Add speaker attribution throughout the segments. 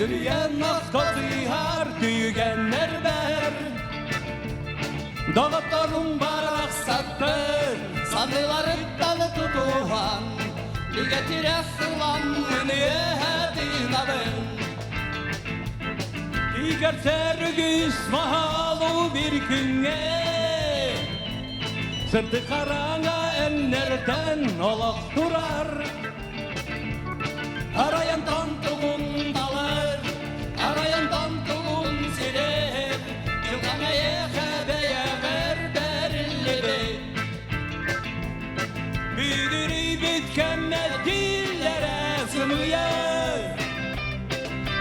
Speaker 1: Yürüyen naftası har tüygenler ber. Dağıtlarım var aksattır. Sanıları dalı tutuhan. Bir getire sıvam niye hedin abın. Diğer sergüs mahalı bir günge. Sırtı karanga enlerden olak durar. Arayan tantuğun dalır, arayan tantuğun siler. Yılgamaya hebeye berberlidir. Büyüdürü bitkenmez dillere sınıyor.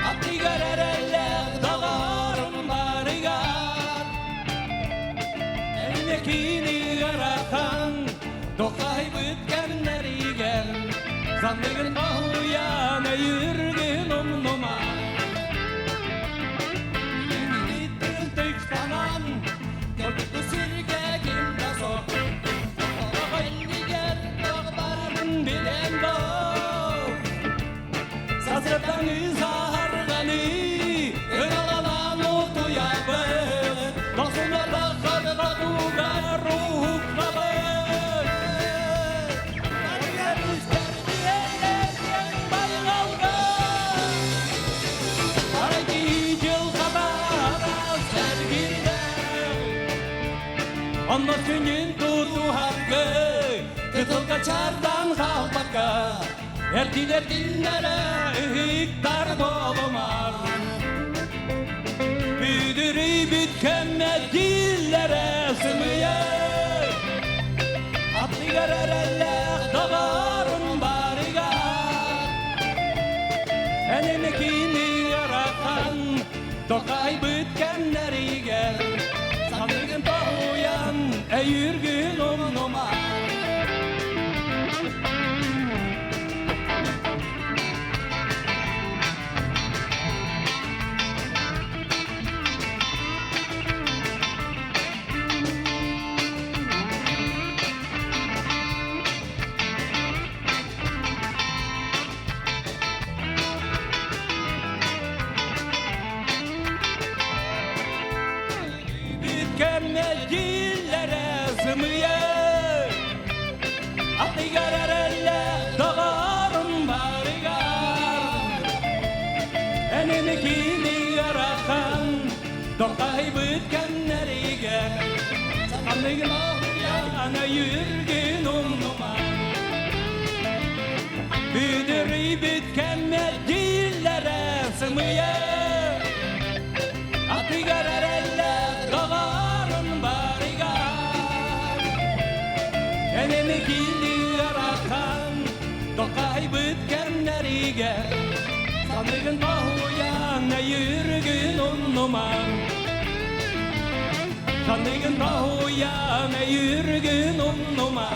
Speaker 1: Atlı görereller dağarım barıgar. Elmekini yarakan dokay bitkenleri gel. Zannegin bahuyan yürgün umnuma. Gittin tıksanan gördük sirkegimde sok. Ağabeyni ger dağbarın bilen doğ. Sazırdan izargani ınalan otuya bır. Dostuna bakar kaduga ruhukla bır. Onda tünün tutu hakkı Kıtıl kaçardan kalbaka Erdiler dinlere ihtar dolumar Büdürü bütkemmez dillere sığmıyor Atlı görerellek dağarın barigar Enemekini yaratan Tokay bütkemleri gel Sanırgın tohuyan eğirgin umnuma Bitkenmez dillere sığmıyor Atlı görerelle dağarım barigar Enemekini yaratan Dokay bitkenleri gel Sanırgın yana yürgün umnuma Büdürü bitkenmez dillere sığmıyor Atlı görerelle dağarın barigar Enemekini yaratan Dokay bitkenleri gel Sanırgın bahuyan yürgün umnuma Sanırgın bahuyan yürgün umnuma